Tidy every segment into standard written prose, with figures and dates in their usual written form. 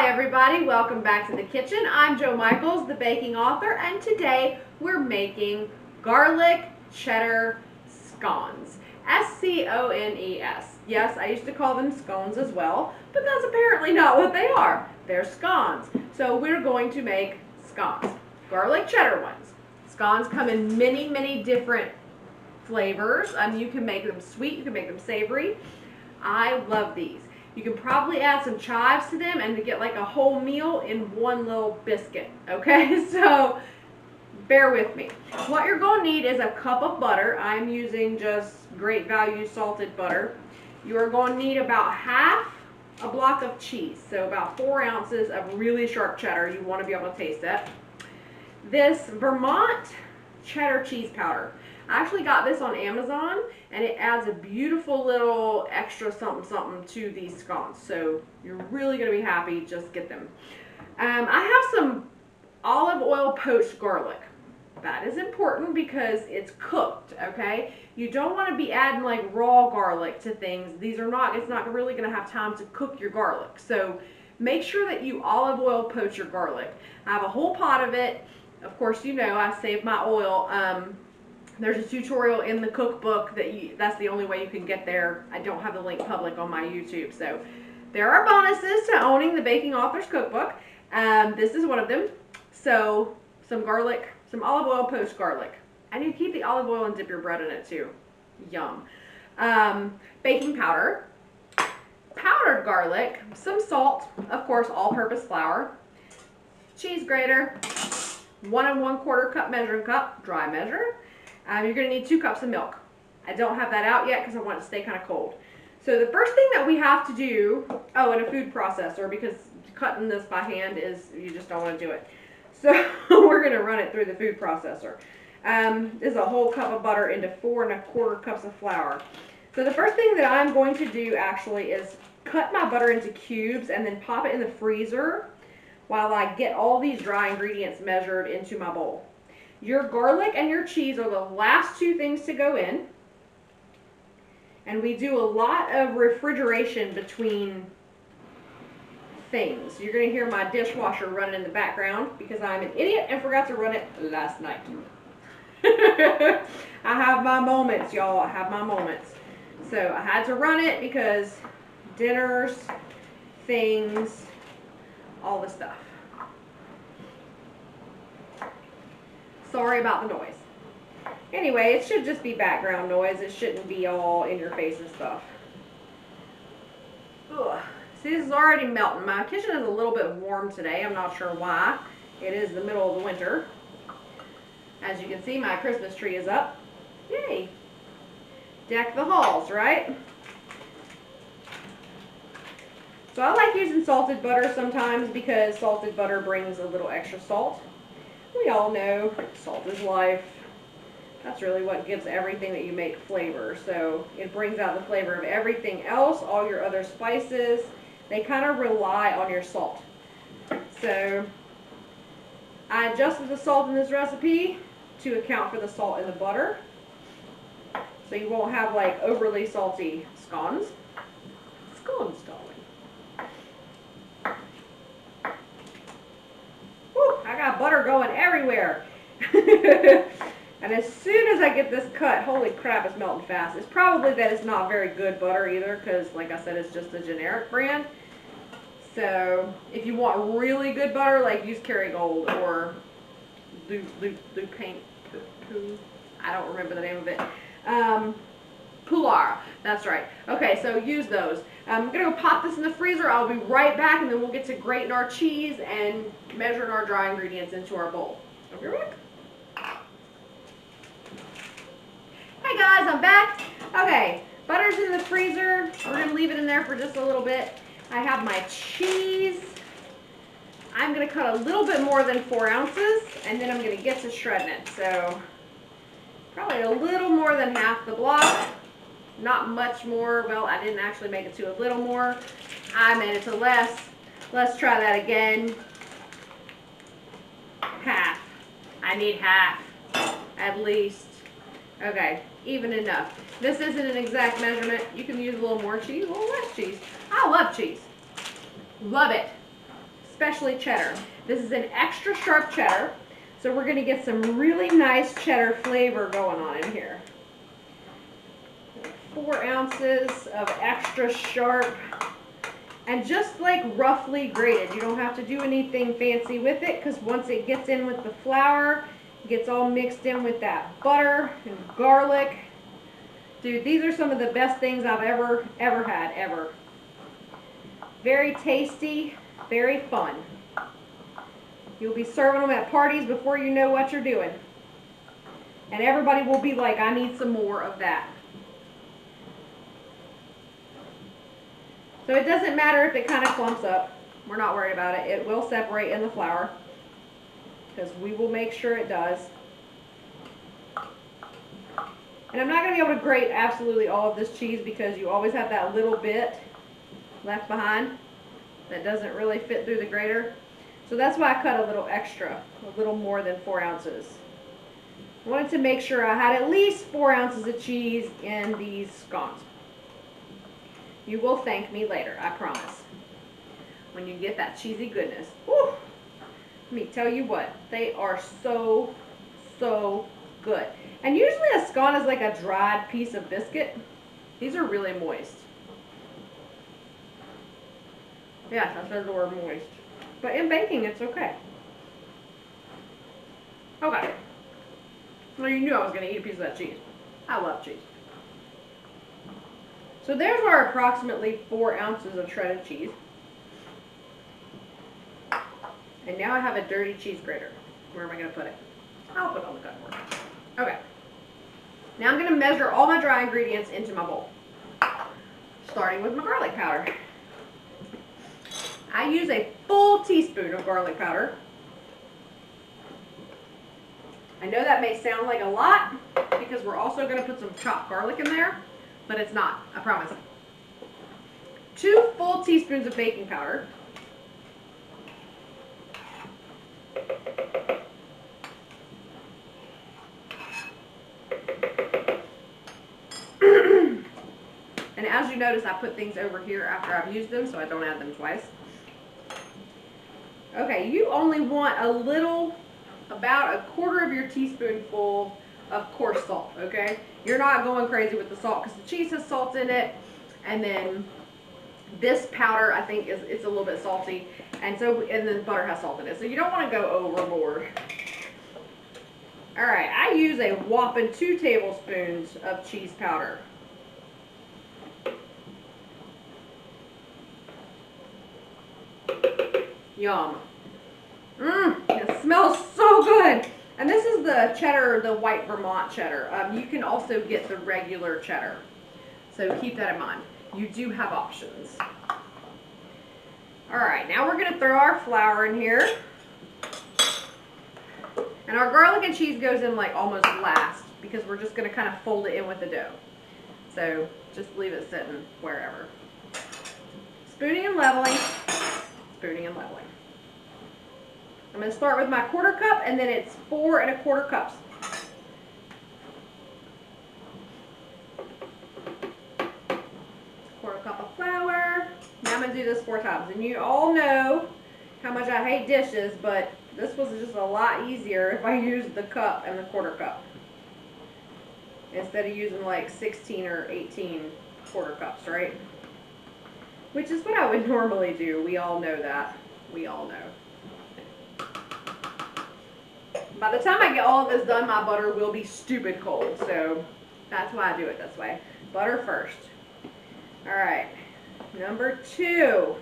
Hi everybody, welcome back to the kitchen. I'm Jo Michaels, the baking author, and today we're making garlic cheddar scones. S-C-O-N-E-S. Yes, I used to call them scones as well, but that's apparently not what they are. They're scones. So we're going to make scones, garlic cheddar ones. Scones come in many different flavors. You can make them sweet, you can make them savory. I love these. You can probably add some chives to them and get like a whole meal in one little biscuit, okay? So bear with me. What you're going to need is a cup of butter. I'm using just Great Value salted butter. You are going to need about half a block of cheese, so about 4 ounces of really sharp cheddar. You want to be able to taste it. This Vermont cheddar cheese powder. I actually got this on Amazon, and it adds a beautiful little extra something to these scones. So you're really going to be happy. Just get them. I have some olive oil poached garlic. That is important because it's cooked, okay? You don't want to be adding like raw garlic to things. It's not really going to have time to cook your garlic. So make sure that you olive oil poach your garlic. I have a whole pot of it. Of course, you know I save my oil. There's a tutorial in the cookbook that's the only way you can get there. I don't have the link public on my YouTube. So there are bonuses to owning the Baking Author's Cookbook. This is one of them. So some garlic, some olive oil poached garlic. And you keep the olive oil and dip your bread in it too. Yum. Baking powder, powdered garlic, some salt, of course all-purpose flour, cheese grater, 1 1/4 cup measuring cup, dry measure. You're going to need 2 cups of milk. I don't have that out yet because I want it to stay kind of cold. So the first thing that we have to do, and a food processor, because cutting this by hand you just don't want to do it. So we're going to run it through the food processor. This is a whole cup of butter into 4 1/4 cups of flour. So the first thing that I'm going to do actually is cut my butter into cubes and then pop it in the freezer while I get all these dry ingredients measured into my bowl. Your garlic and your cheese are the last 2 things to go in. And we do a lot of refrigeration between things. You're going to hear my dishwasher running in the background because I'm an idiot and forgot to run it last night. I have my moments, y'all. I have my moments. So I had to run it because dinners, things, all the stuff. Sorry about the noise. Anyway, it should just be background noise. It shouldn't be all in your face and stuff. Ugh. See, this is already melting. My kitchen is a little bit warm today. I'm not sure why. It is the middle of the winter. As you can see, my Christmas tree is up. Yay! Deck the halls, right? So I like using salted butter sometimes because salted butter brings a little extra salt. We all know salt is life. That's really what gives everything that you make flavor. So it brings out the flavor of everything else, all your other spices. They kind of rely on your salt. So I adjusted the salt in this recipe to account for the salt in the butter. So you won't have like overly salty scones. Scones, darling. I got butter going everywhere. And as soon as I get this cut, holy crap, it's melting fast. It's probably that it's not very good butter either because, like I said, it's just a generic brand. So if you want really good butter, like use Kerrygold or Paint. I don't remember the name of it. Pulara, that's right. Okay, so use those. I'm going to go pop this in the freezer. I'll be right back, and then we'll get to grating our cheese and measuring our dry ingredients into our bowl. I'll be right back. Hey guys, I'm back. Okay, butter's in the freezer. We're going to leave it in there for just a little bit. I have my cheese. I'm going to cut a little bit more than 4 ounces, and then I'm going to get to shredding it. So probably a little more than half the block. Not much more. Well, I didn't actually make it to a little more. I made it to less. Let's try that again. Half. I need half. At least. Okay, even enough. This isn't an exact measurement. You can use a little more cheese, a little less cheese. I love cheese. Love it. especially cheddar. This is an extra sharp cheddar, so we're going to get some really nice cheddar flavor going on in here. 4 ounces of extra sharp, and just like roughly grated. You don't have to do anything fancy with it, because once it gets in with the flour, it gets all mixed in with that butter and garlic. Dude, these are some of the best things I've ever had, ever. Very tasty, very fun. You'll be serving them at parties before you know what you're doing. And everybody will be like, I need some more of that. So it doesn't matter if it kind of clumps up. We're not worried about it. It will separate in the flour, because we will make sure it does. And I'm not going to be able to grate absolutely all of this cheese, because you always have that little bit left behind that doesn't really fit through the grater. So that's why I cut a little extra, a little more than 4 ounces. I wanted to make sure I had at least 4 ounces of cheese in these scones. You will thank me later, I promise, when you get that cheesy goodness. Whew. Let me tell you what, they are so, so good. And usually a scone is like a dried piece of biscuit. These are really moist. Yes, I said the word moist. But in baking, it's okay. Okay. Well, you knew I was going to eat a piece of that cheese. I love cheese. So there's our approximately 4 ounces of shredded cheese. And now I have a dirty cheese grater. Where am I going to put it? I'll put it on the cutting board. Okay. Now I'm going to measure all my dry ingredients into my bowl. Starting with my garlic powder. I use a full teaspoon of garlic powder. I know that may sound like a lot, because we're also going to put some chopped garlic in there, but it's not, I promise. 2 full teaspoons of baking powder. And as you notice, I put things over here after I've used them, so I don't add them twice. Okay, you only want a little, about 1/4 of your teaspoonful of coarse salt, okay? You're not going crazy with the salt, because the cheese has salt in it, and then this powder, I think, it's a little bit salty, and then butter has salt in it, so you don't want to go overboard. All right, I use a whopping 2 tablespoons of cheese powder. Yum. It smells so good. And this is the cheddar, the white Vermont cheddar. You can also get the regular cheddar. So keep that in mind. You do have options. All right, now we're going to throw our flour in here. And our garlic and cheese goes in like almost last, because we're just going to kind of fold it in with the dough. So just leave it sitting wherever. Spooning and leveling. Spooning and leveling. I'm going to start with my 1/4 cup, and then it's 4 1/4 cups. Cup of flour. Now I'm going to do this 4 times. And you all know how much I hate dishes, but this was just a lot easier if I used the cup and the 1/4 cup, instead of using like 16 or 18 1/4 cups, right? Which is what I would normally do. We all know that. We all know. By the time I get all of this done, my butter will be stupid cold. So that's why I do it this way. Butter first. All right. Number 2.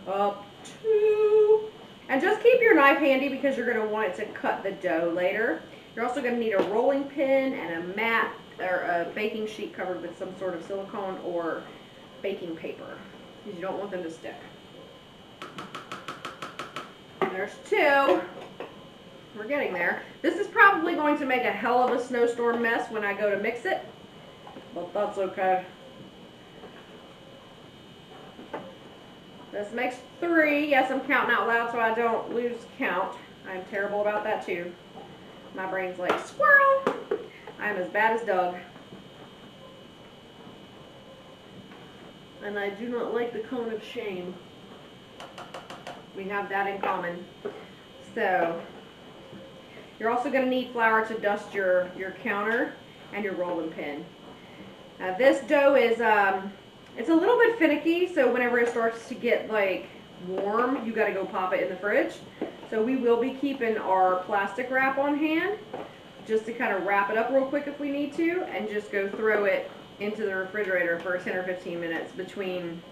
Up 2. And just keep your knife handy, because you're going to want it to cut the dough later. You're also going to need a rolling pin and a mat or a baking sheet covered with some sort of silicone or baking paper, because you don't want them to stick. There's 2. We're getting there. This is probably going to make a hell of a snowstorm mess when I go to mix it, but that's okay. This makes 3. Yes, I'm counting out loud so I don't lose count. I'm terrible about that too. My brain's like, squirrel! I'm as bad as Doug. And I do not like the cone of shame. We have that in common. So you're also going to need flour to dust your counter and your rolling pin. Now this dough is, it's a little bit finicky, so whenever it starts to get like warm, you got to go pop it in the fridge. So we will be keeping our plastic wrap on hand just to kind of wrap it up real quick if we need to, and just go throw it into the refrigerator for 10 or 15 minutes between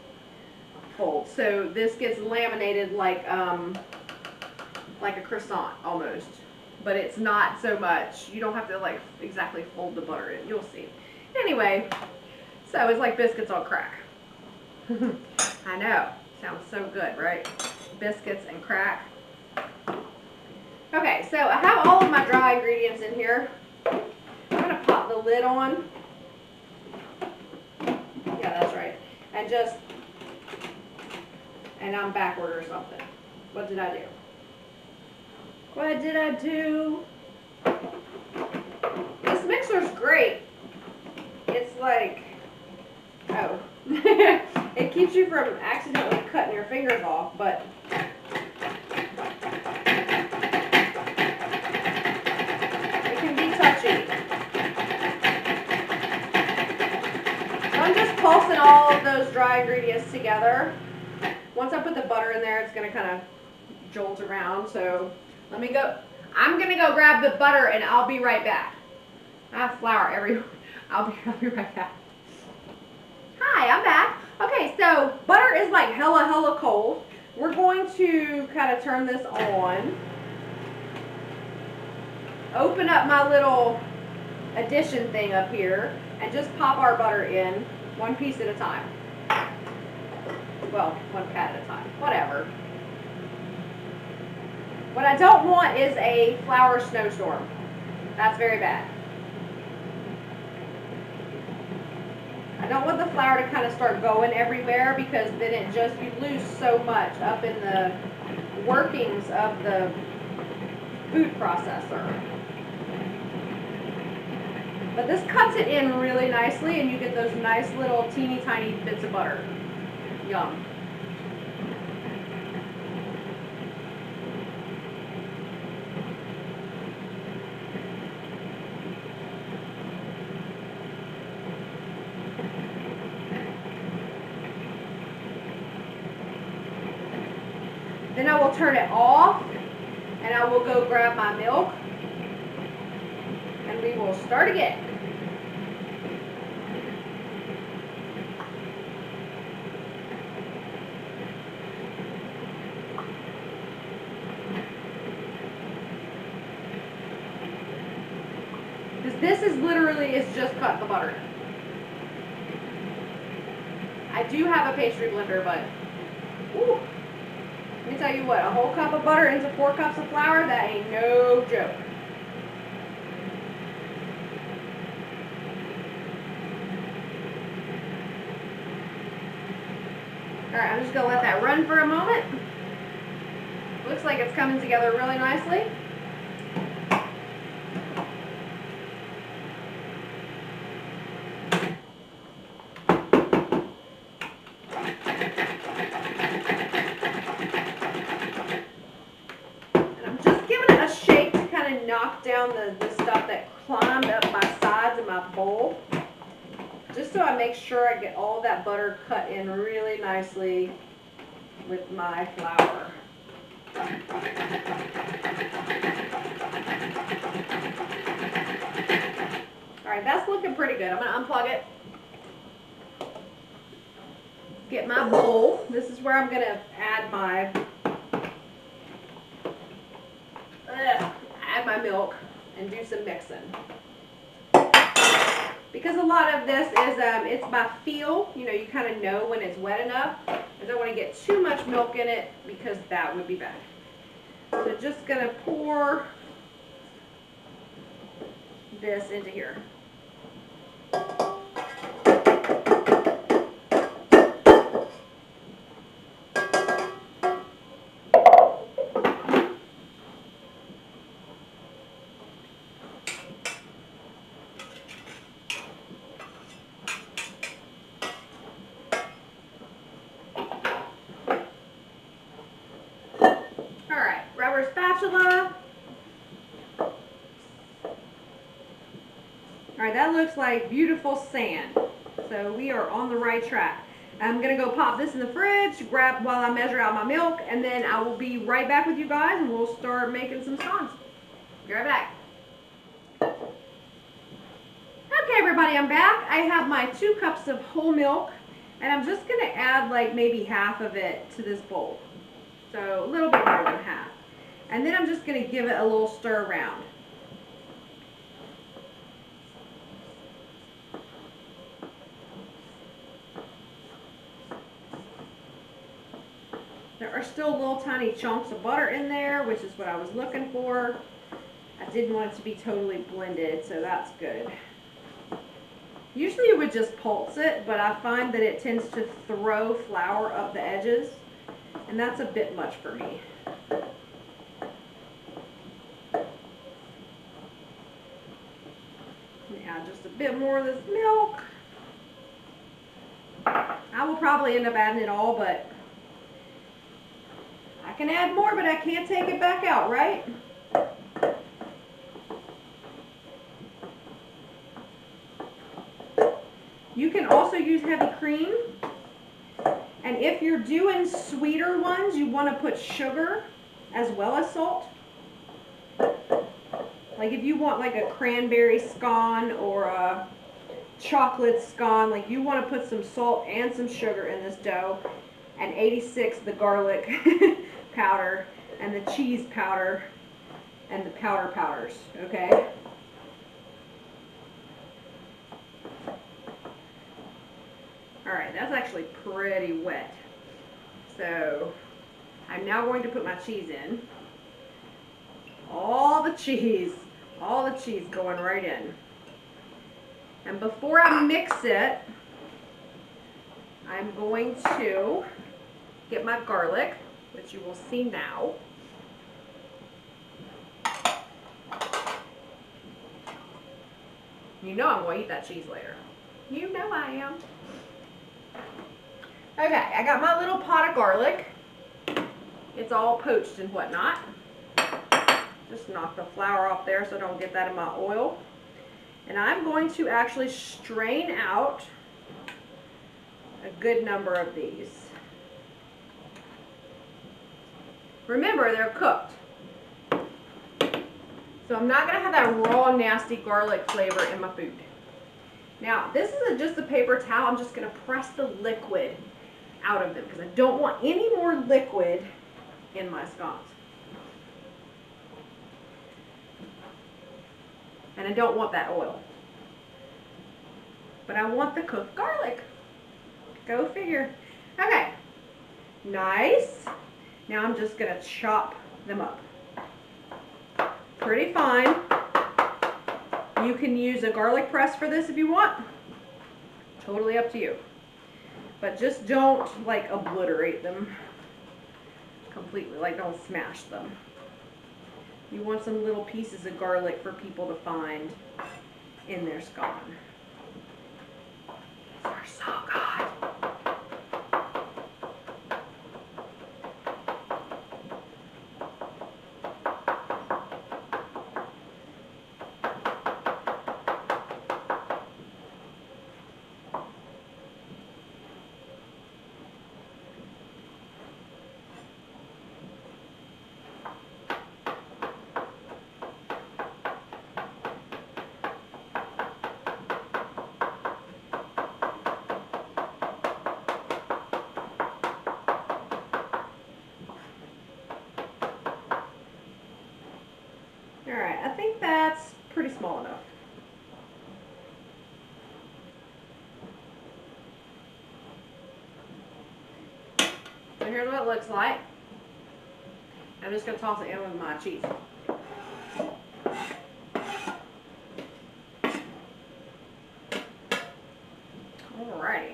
folds. So this gets laminated like a croissant almost, but it's not so much. You don't have to like exactly fold the butter in. You'll see. Anyway, so it's like biscuits on crack. I know. Sounds so good, right? Biscuits and crack. Okay, so I have all of my dry ingredients in here. I'm going to pop the lid on. Yeah, that's right. And I'm backward or something. What did I do? What did I do? This mixer's great. It's like, oh, it keeps you from accidentally cutting your fingers off, but it can be touchy. So I'm just pulsing all of those dry ingredients together. Once I put the butter in there, it's going to kind of jolt around, so let me go. I'm going to go grab the butter and I'll be right back. I have flour everywhere. I'll be right back. Hi, I'm back. Okay, so butter is like hella cold. We're going to kind of turn this on. Open up my little addition thing up here and just pop our butter in one piece at a time. Well, one pat at a time, whatever. What I don't want is a flour snowstorm. That's very bad. I don't want the flour to kind of start going everywhere, because then you lose so much up in the workings of the food processor. But this cuts it in really nicely, and you get those nice little teeny tiny bits of butter. Yum. Then I will turn it off, and I will go grab my milk, and we will start again. Because this is literally, it's just cut the butter. I do have a pastry blender, but ooh, let me tell you what, a whole cup of butter into 4 cups of flour, that ain't no joke. Alright, I'm just going to let that run for a moment. Looks like it's coming together really nicely. Knock down the stuff that climbed up my sides of my bowl, just so I make sure I get all that butter cut in really nicely with my flour. Alright, that's looking pretty good. I'm going to unplug it. Get my bowl. This is where I'm going to add my milk and do some mixing. Because a lot of this is, it's by feel. You know, you kind of know when it's wet enough. I don't want to get too much milk in it, because that would be bad. So just going to pour this into here. our spatula. All right, that looks like beautiful sand. So we are on the right track. I'm gonna go pop this in the fridge, grab while I measure out my milk, and then I will be right back with you guys and we'll start making some scones. Be right back. Okay, everybody, I'm back. I have my 2 cups of whole milk, and I'm just gonna add like maybe half of it to this bowl. So a little bit more than half. And then I'm just gonna give it a little stir around. There are still little tiny chunks of butter in there, which is what I was looking for. I didn't want it to be totally blended, so that's good. Usually you would just pulse it, but I find that it tends to throw flour up the edges, and that's a bit much for me. Add just a bit more of this milk. I will probably end up adding it all, but I can add more, but I can't take it back out, right? You can also use heavy cream. And if you're doing sweeter ones, you want to put sugar as well as salt. Like if you want like a cranberry scone or a chocolate scone, like you want to put some salt and some sugar in this dough, and 86 the garlic powder and the cheese powder and the powders, okay? All right, that's actually pretty wet. So I'm now going to put my cheese in. All the cheese going right in. And before I mix it, I'm going to get my garlic, which you will see now. You know I'm going to eat that cheese later. You know I am. Okay, I got my little pot of garlic. It's all poached and whatnot. Just knock the flour off there so I don't get that in my oil. And I'm going to actually strain out a good number of these. Remember, they're cooked. So I'm not going to have that raw, nasty garlic flavor in my food. Now, this is just a paper towel. I'm just going to press the liquid out of them because I don't want any more liquid in my scones. And I don't want that oil. But I want the cooked garlic. Go figure. Okay. Nice. Now I'm just going to chop them up. Pretty fine. You can use a garlic press for this if you want. Totally up to you. But just don't like obliterate them completely. Like don't smash them. You want some little pieces of garlic for people to find in their scone. They're so good. Alright, I think that's pretty small enough. So here's what it looks like. I'm just going to toss it in with my cheese. Alrighty.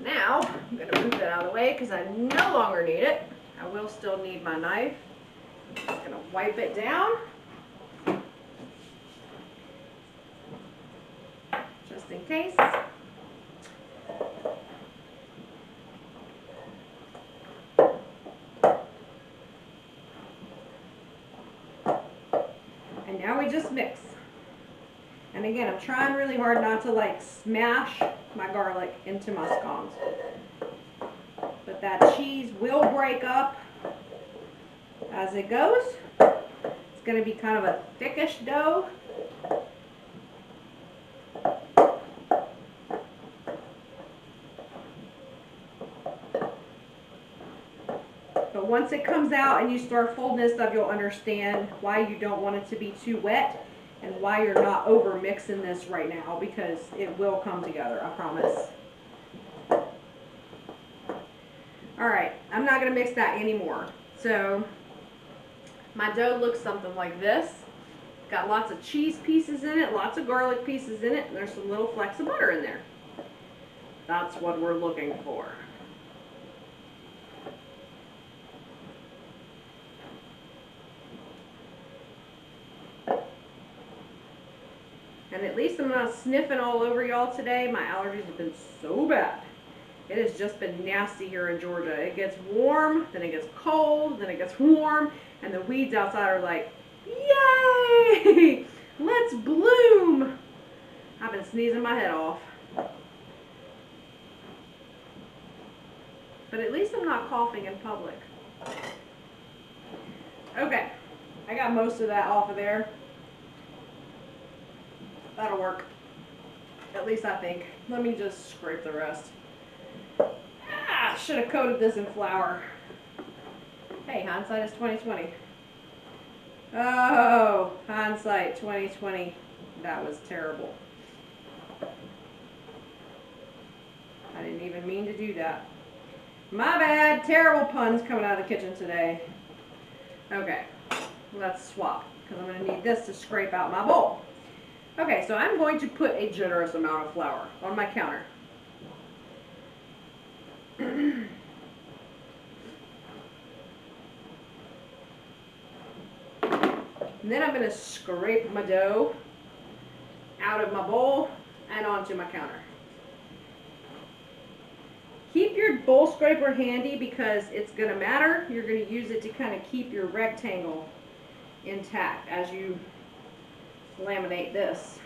Now, I'm going to move that out of the way because I no longer need it. I will still need my knife. I'm just going to wipe it down. Just in case. Now we just mix. And again, I'm trying really hard not to like smash my garlic into my scones. But that cheese will break up as it goes. It's going to be kind of a thickish dough. But once it comes out and you start folding this up, you'll understand why you don't want it to be too wet and why you're not over mixing this right now, because it will come together, I promise. Alright, I'm not going to mix that anymore. So my dough looks something like this. Got lots of cheese pieces in it, lots of garlic pieces in it, and there's some little flecks of butter in there. That's what we're looking for. And at least I'm not sniffing all over y'all today. My allergies have been so bad. It has just been nasty here in Georgia. It gets warm, then it gets cold, then it gets warm, and the weeds outside are like, yay! Let's bloom! I've been sneezing my head off. But at least I'm not coughing in public. Okay, I got most of that off of there. That'll work. At least I think. Let me just scrape the rest. Ah, should have coated this in flour. Hey, hindsight is 20/20. Oh, hindsight 20/20. That was terrible. I didn't even mean to do that. My bad. Terrible puns coming out of the kitchen today. Okay, let's swap, because I'm going to need this to scrape out my bowl. Okay, so I'm going to put a generous amount of flour on my counter. And then I'm going to scrape my dough out of my bowl and onto my counter. Keep your bowl scraper handy because it's going to matter. You're going to use it to kind of keep your rectangle intact as you laminate this.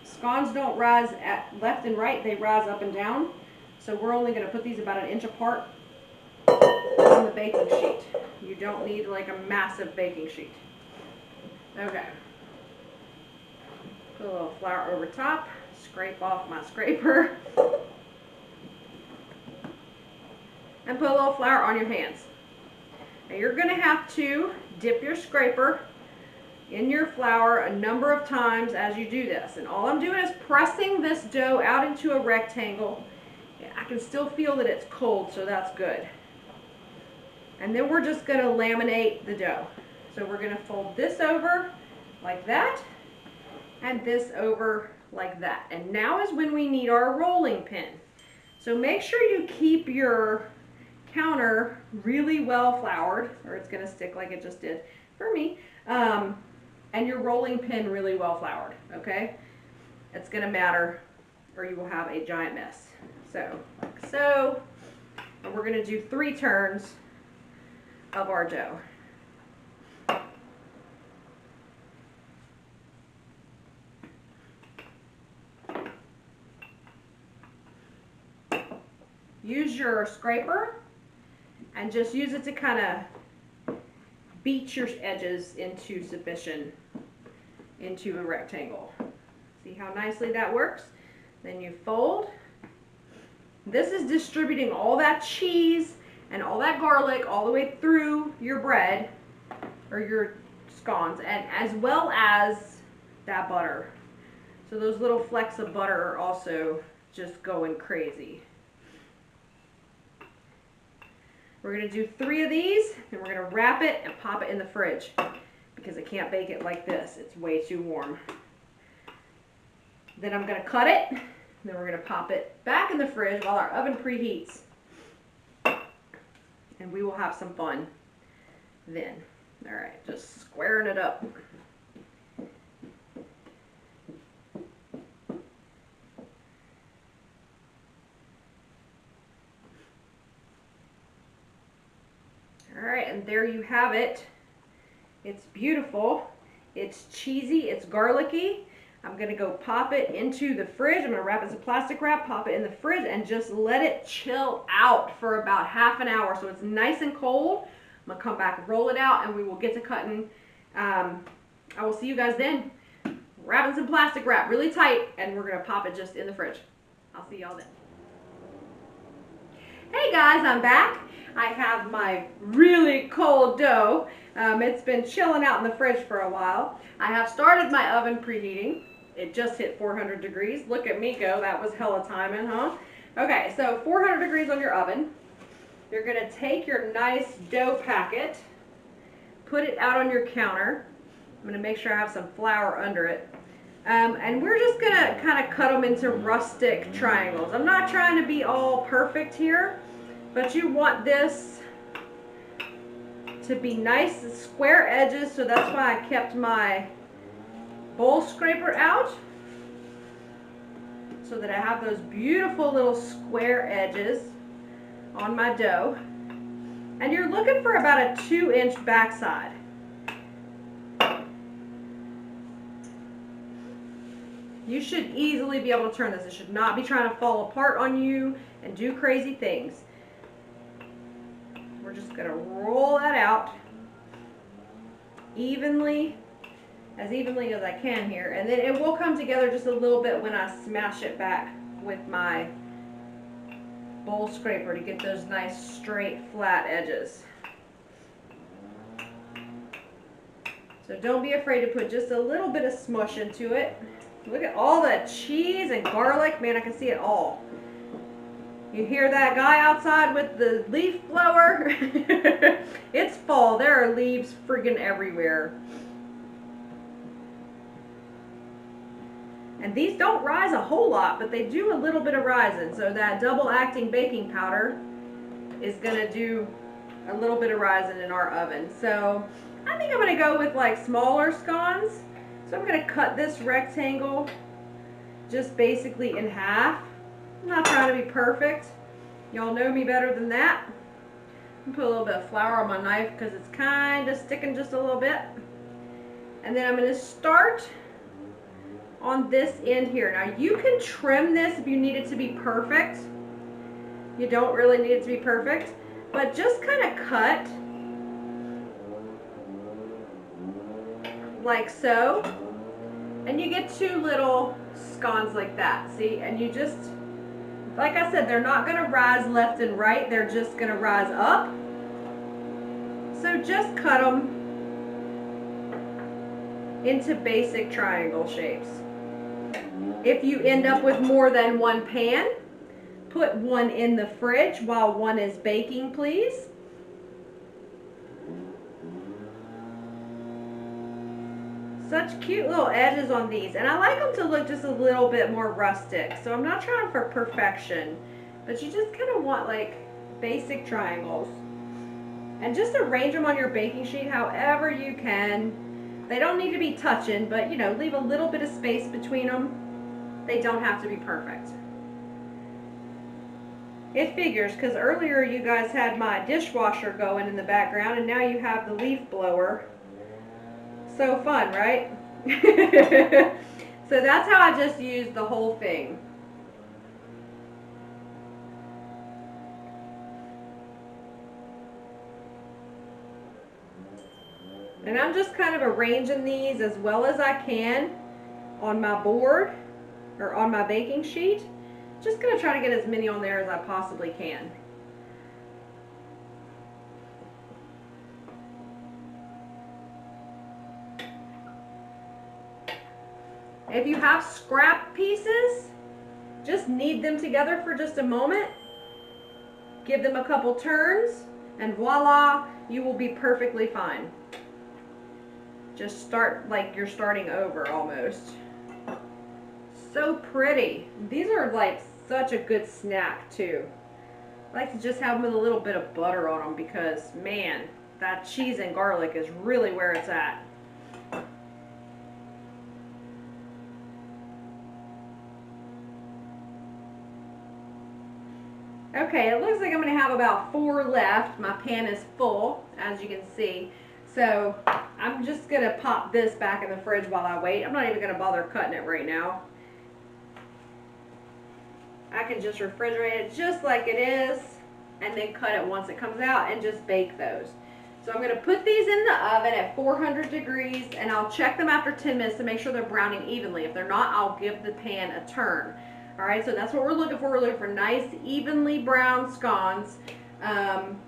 Scones don't rise at left and right, they rise up and down. So we're only going to put these about 1 inch apart on the baking sheet. You don't need like a massive baking sheet. Okay. Put a little flour over top, scrape off my scraper. And put a little flour on your hands. Now you're going to have to dip your scraper in your flour a number of times as you do this. And all I'm doing is pressing this dough out into a rectangle. I can still feel that it's cold, so that's good. And then we're just going to laminate the dough. So we're going to fold this over like that and this over like that. And now is when we need our rolling pin. So make sure you keep your counter really well floured, or it's going to stick like it just did for me, and your rolling pin really well floured, okay? It's going to matter or you will have a giant mess. So, like so, and we're going to do 3 turns of our dough. Use your scraper and just use it to kind of beat your edges into submission into a rectangle. See how nicely that works? Then you fold. This is distributing all that cheese and all that garlic all the way through your bread or your scones, and as well as that butter. So those little flecks of butter are also just going crazy. We're going to do 3 of these, and we're going to wrap it and pop it in the fridge because I can't bake it like this. It's way too warm. Then I'm going to cut it, and then we're going to pop it back in the fridge while our oven preheats. And we will have some fun then. All right, just squaring it up. and there you have it. It's beautiful. It's cheesy, it's garlicky. I'm gonna go pop it into the fridge. I'm gonna wrap it in some plastic wrap, pop it in the fridge, and just let it chill out for about half an hour so it's nice and cold. I'm gonna come back, roll it out, and we will get to cutting. I will see you guys then. Wrapping some plastic wrap really tight, and we're gonna pop it just in the fridge. I'll see y'all then. Hey guys, I'm back. I have my really cold dough. It's been chilling out in the fridge for a while. I have started my oven preheating. It just hit 400 degrees. Look at me go. That was hella timing, huh? Okay, so 400 degrees on your oven. You're gonna take your nice dough packet, put it out on your counter. I'm gonna make sure I have some flour under it. And we're just gonna kind of cut them into rustic triangles. I'm not trying to be all perfect here, but you want this to be nice and square edges, so that's why I kept my bowl scraper out, so that I have those beautiful little square edges on my dough. And you're looking for about a 2-inch backside. You should easily be able to turn this. It should not be trying to fall apart on you and do crazy things. We're just gonna roll that out evenly as I can here, and then it will come together just a little bit when I smash it back with my bowl scraper to get those nice straight flat edges. So don't be afraid to put just a little bit of smush into it. Look at all the cheese and garlic. Man, I can see it all. You hear that guy outside with the leaf blower? It's fall. There are leaves friggin' everywhere. And these don't rise a whole lot, but they do a little bit of rising. So that double acting baking powder is gonna do a little bit of rising in our oven. So I think I'm gonna go with like smaller scones. So I'm gonna cut this rectangle just basically in half. I'm not trying to be perfect. Y'all know me better than that. I'm gonna put a little bit of flour on my knife because it's kind of sticking just a little bit. And then I'm gonna start on this end here. Now you can trim this if you need it to be perfect. You don't really need it to be perfect, but just kind of cut like so, and you get 2 little scones like that. See, and you just, like I said, they're not going to rise left and right, they're just going to rise up. So just cut them into basic triangle shapes. If you end up with more than one pan, put one in the fridge while one is baking, please. Such cute little edges on these, and I like them to look just a little bit more rustic. So I'm not trying for perfection, but you just kind of want like basic triangles. And just arrange them on your baking sheet however you can. They don't need to be touching, but you know, leave a little bit of space between them. They don't have to be perfect. It figures, because earlier you guys had my dishwasher going in the background, and now you have the leaf blower. So fun, right? So that's how I just used the whole thing. And I'm just kind of arranging these as well as I can on my board or on my baking sheet. Just going to try to get as many on there as I possibly can. If you have scrap pieces, just knead them together for just a moment. Give them a couple turns, and voila, you will be perfectly fine. Just start like you're starting over almost. So pretty. These are like such a good snack too. I like to just have them with a little bit of butter on them because, man, that cheese and garlic is really where it's at. Okay, it looks like I'm gonna have about 4 left. My pan is full, as you can see. So I'm just gonna pop this back in the fridge while I wait. I'm not even gonna bother cutting it right now. I can just refrigerate it just like it is and then cut it once it comes out and just bake those. So I'm going to put these in the oven at 400 degrees and I'll check them after 10 minutes to make sure they're browning evenly. If they're not, I'll give the pan a turn. All right, so that's what we're looking for. We're looking for nice, evenly browned scones. And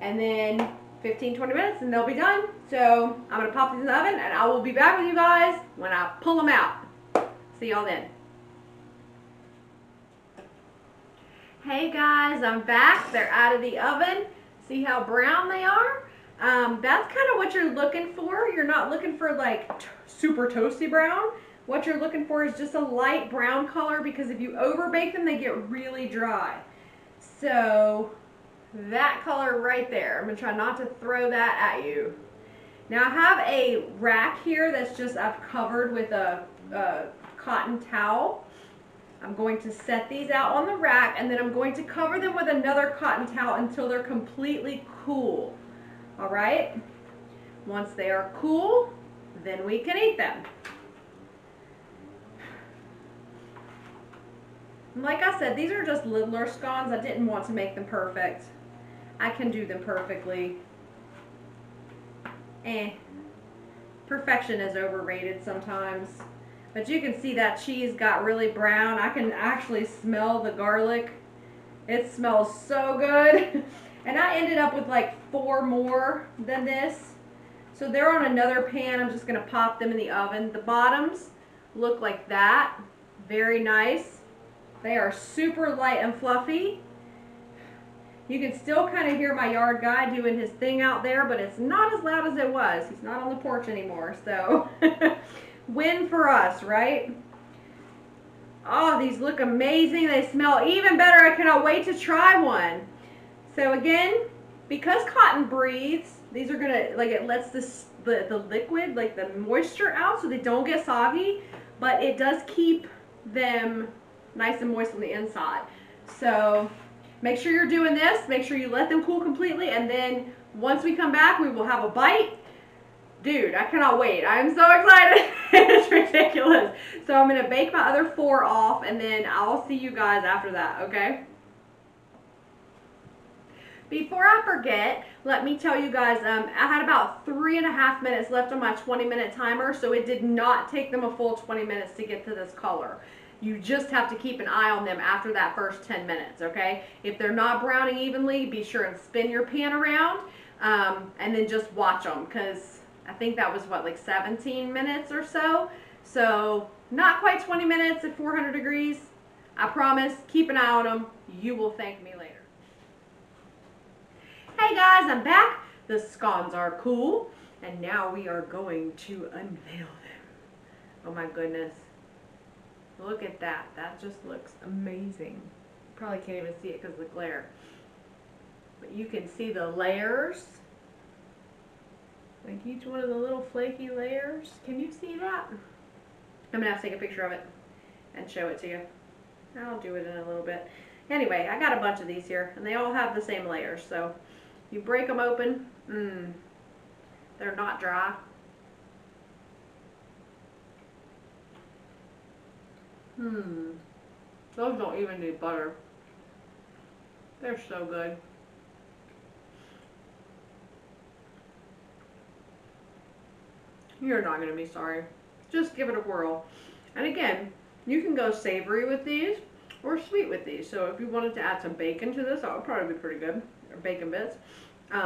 then 15-20 minutes and they'll be done. So I'm going to pop these in the oven and I will be back with you guys when I pull them out. See y'all then. Hey guys, I'm back. They're out of the oven. See how brown they are? That's kind of what you're looking for. You're not looking for like super toasty brown. What you're looking for is just a light brown color because if you over bake them, they get really dry. So that color right there. I'm gonna try not to throw that at you. Now I have a rack here that's just I've covered with a cotton towel. I'm going to set these out on the rack and then I'm going to cover them with another cotton towel until they're completely cool. All right? Once they are cool, then we can eat them. Like I said, these are just littler scones. I didn't want to make them perfect. I can do them perfectly. Perfection is overrated sometimes. But you can see that cheese got really brown. I can actually smell the garlic. It smells so good. And I ended up with like 4 more than this. So they're on another pan. I'm just gonna pop them in the oven. The bottoms look like that. Very nice. They are super light and fluffy. You can still kind of hear my yard guy doing his thing out there, but it's not as loud as it was. He's not on the porch anymore, so win for us, right? Oh, these look amazing. They smell even better. I cannot wait to try one. So again, because cotton breathes, these are gonna, like, it lets the liquid, like the moisture out so they don't get soggy, but it does keep them nice and moist on the inside. So make sure you're doing this. Make sure you let them cool completely, and then once we come back, we will have a bite. Dude, I cannot wait. I'm so excited. It's ridiculous. So I'm going to bake my other 4 off, and then I'll see you guys after that, okay? Before I forget, let me tell you guys, I had about 3.5 minutes left on my 20-minute timer, so it did not take them a full 20 minutes to get to this color. You just have to keep an eye on them after that first 10 minutes, okay? If they're not browning evenly, be sure and spin your pan around, and then just watch them, because I think that was, what, like 17 minutes or so? So not quite 20 minutes at 400 degrees. I promise, keep an eye on them. You will thank me later. Hey guys, I'm back. The scones are cool. And now we are going to unveil them. Oh my goodness. Look at that. That just looks amazing. Probably can't even see it because of the glare. But you can see the layers. Like each one of the little flaky layers. Can you see that? I'm going to have to take a picture of it and show it to you. I'll do it in a little bit. Anyway, I got a bunch of these here, and they all have the same layers. So you break them open. They're not dry. Those don't even need butter. They're so good. You're not going to be sorry. Just give it a whirl. And again, you can go savory with these or sweet with these. So if you wanted to add some bacon to this, that would probably be pretty good. Or bacon bits. It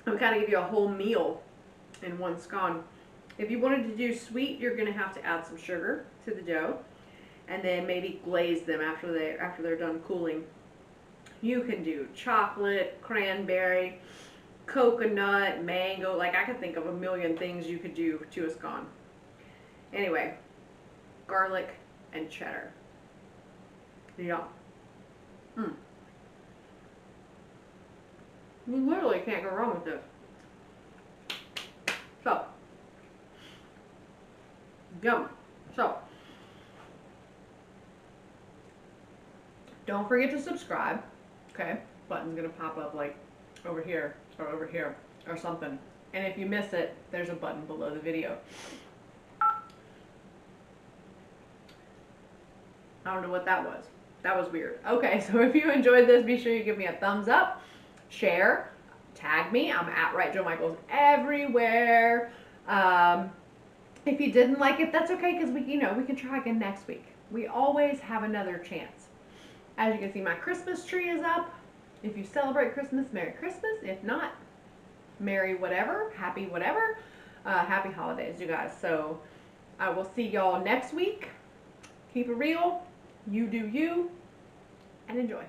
would kind of give you a whole meal in one scone. If you wanted to do sweet, you're going to have to add some sugar to the dough. And then maybe glaze them after they're done cooling. You can do chocolate, cranberry, coconut, mango. Like, I could think of a million things you could do to a scone. Anyway, garlic and cheddar. Yeah. You literally can't go wrong with this. So, yum. So, Don't forget to subscribe. Okay, button's gonna pop up like over here or something. And if you miss it, there's a button below the video. I don't know what that was. That was weird. Okay, so if you enjoyed this, be sure you give me a thumbs up, share, tag me. I'm at Right Joe Michaels everywhere. If you didn't like it, that's okay, because we can try again next week. We always have another chance. As you can see, my Christmas tree is up. If you celebrate Christmas, Merry Christmas. If not, Merry whatever, Happy whatever. Happy holidays, you guys. So I will see y'all next week. Keep it real. You do you. And enjoy.